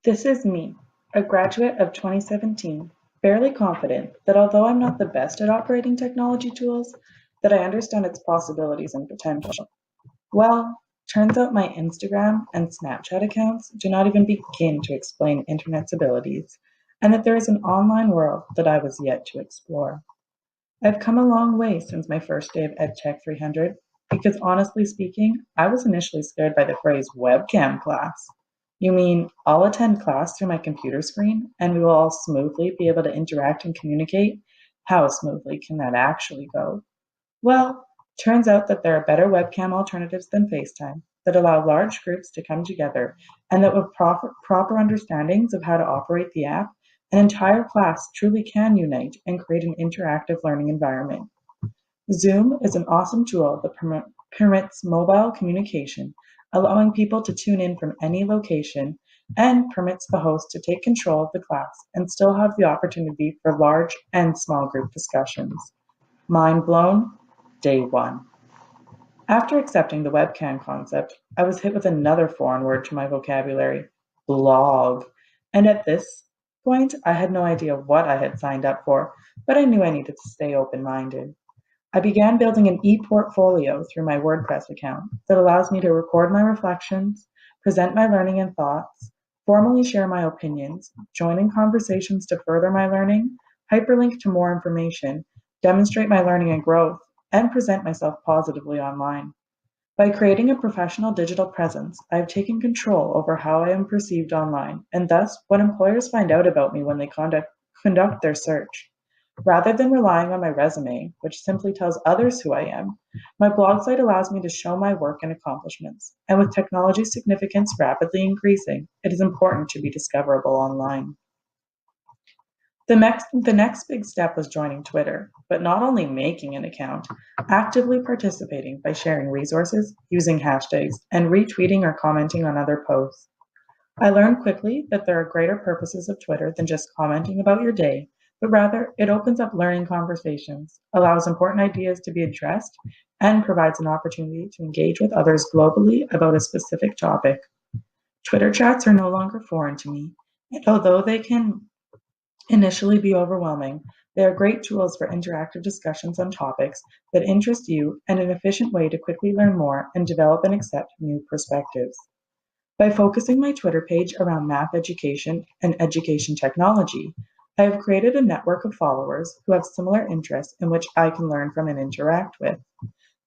This is me, a graduate of 2017, fairly confident that although I'm not the best at operating technology tools, that I understand its possibilities and potential. Well, turns out my Instagram and Snapchat accounts do not even begin to explain Internet's abilities, and that there is an online world that I was yet to explore. I've come a long way since my first day of EdTech 300, because honestly speaking, I was initially scared by the phrase webcam class. You mean I'll attend class through my computer screen and we will all smoothly be able to interact and communicate? How smoothly can that actually go? Well, turns out that there are better webcam alternatives than FaceTime that allow large groups to come together, and that with proper understandings of how to operate the app, an entire class truly can unite and create an interactive learning environment. Zoom is an awesome tool that permits mobile communication, allowing people to tune in from any location, and permits the host to take control of the class and still have the opportunity for large and small group discussions. Mind blown? Day one. After accepting the webcam concept, I was hit with another foreign word to my vocabulary: blog. And at this point, I had no idea what I had signed up for, but I knew I needed to stay open minded. I began building an e-portfolio through my WordPress account that allows me to record my reflections, present my learning and thoughts, formally share my opinions, join in conversations to further my learning, hyperlink to more information, demonstrate my learning and growth, and present myself positively online. By creating a professional digital presence, I have taken control over how I am perceived online, and thus what employers find out about me when they conduct their search. Rather than relying on my resume, which simply tells others who I am, my blog site allows me to show my work and accomplishments. And with technology's significance rapidly increasing, it is important to be discoverable online. The next big step was joining Twitter, but not only making an account, actively participating by sharing resources, using hashtags, and retweeting or commenting on other posts. I learned quickly that there are greater purposes of Twitter than just commenting about your day, but rather it opens up learning conversations, allows important ideas to be addressed, and provides an opportunity to engage with others globally about a specific topic. Twitter chats are no longer foreign to me, and although they can initially be overwhelming, they are great tools for interactive discussions on topics that interest you and an efficient way to quickly learn more and develop and accept new perspectives. By focusing my Twitter page around math education and education technology, I have created a network of followers who have similar interests in which I can learn from and interact with.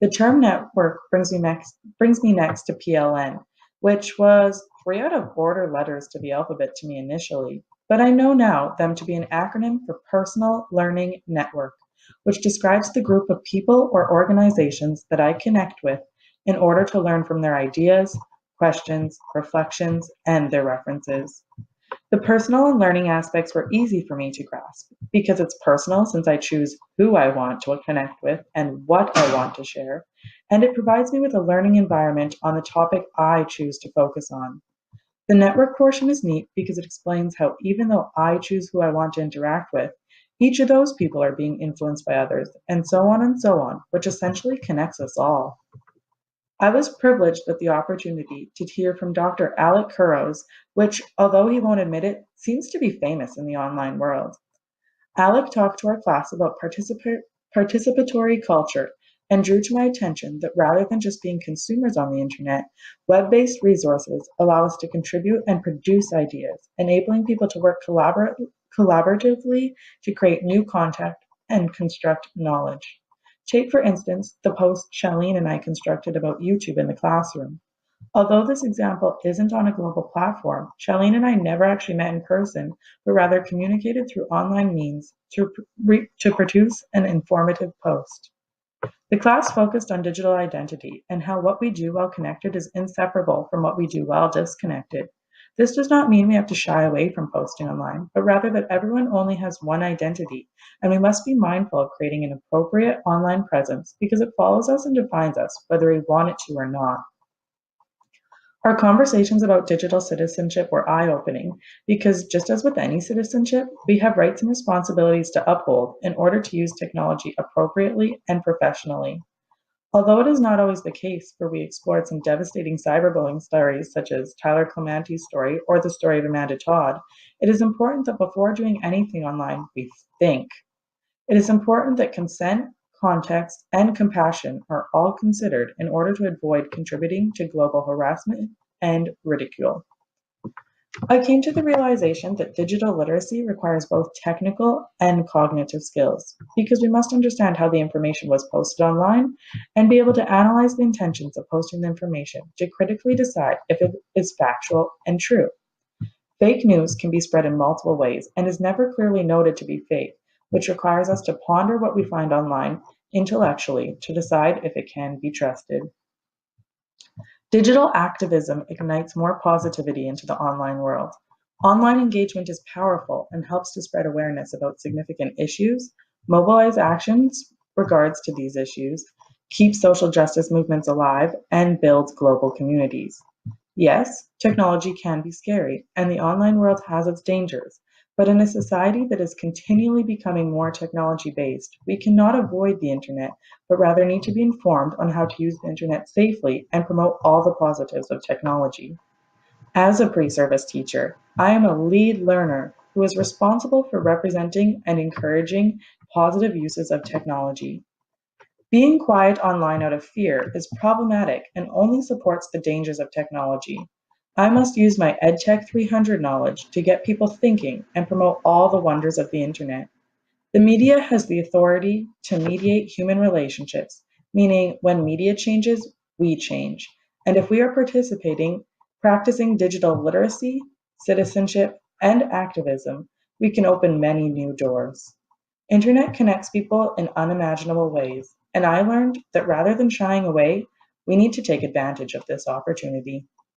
The term network brings me next to PLN, which was three out of order letters to the alphabet to me initially, but I know now them to be an acronym for Personal Learning Network, which describes the group of people or organizations that I connect with in order to learn from their ideas, questions, reflections, and their references. The personal and learning aspects were easy for me to grasp because it's personal since I choose who I want to connect with and what I want to share, and it provides me with a learning environment on the topic I choose to focus on. The network portion is neat because it explains how even though I choose who I want to interact with, each of those people are being influenced by others, and so on, which essentially connects us all. I was privileged with the opportunity to hear from Dr. Alec Kurros, which, although he won't admit it, seems to be famous in the online world. Alec talked to our class about participatory culture and drew to my attention that rather than just being consumers on the internet, web based resources allow us to contribute and produce ideas, enabling people to work collaboratively to create new content and construct knowledge. Take, for instance, the post Charlene and I constructed about YouTube in the classroom. Although this example isn't on a global platform, Charlene and I never actually met in person, but rather communicated through online means to produce an informative post. The class focused on digital identity and how what we do while connected is inseparable from what we do while disconnected. This does not mean we have to shy away from posting online, but rather that everyone only has one identity, and we must be mindful of creating an appropriate online presence because it follows us and defines us, whether we want it to or not. Our conversations about digital citizenship were eye-opening because, just as with any citizenship, we have rights and responsibilities to uphold in order to use technology appropriately and professionally. Although it is not always the case, for we explored some devastating cyberbullying stories such as Tyler Clementi's story or the story of Amanda Todd, it is important that before doing anything online, we think. It is important that consent, context, and compassion are all considered in order to avoid contributing to global harassment and ridicule. I came to the realization that digital literacy requires both technical and cognitive skills because we must understand how the information was posted online and be able to analyze the intentions of posting the information to critically decide if it is factual and true. Fake news can be spread in multiple ways and is never clearly noted to be fake, which requires us to ponder what we find online intellectually to decide if it can be trusted. Digital activism ignites more positivity into the online world. Online engagement is powerful and helps to spread awareness about significant issues, mobilize actions regards to these issues, keep social justice movements alive, and builds global communities. Yes, technology can be scary, and the online world has its dangers, but in a society that is continually becoming more technology based, we cannot avoid the internet, but rather need to be informed on how to use the internet safely and promote all the positives of technology. As a pre-service teacher, I am a lead learner who is responsible for representing and encouraging positive uses of technology. Being quiet online out of fear is problematic and only supports the dangers of technology. I must use my EdTech 300 knowledge to get people thinking and promote all the wonders of the internet. The media has the authority to mediate human relationships, meaning when media changes, we change. And if we are practicing digital literacy, citizenship, and activism, we can open many new doors. Internet connects people in unimaginable ways, and I learned that rather than shying away, we need to take advantage of this opportunity.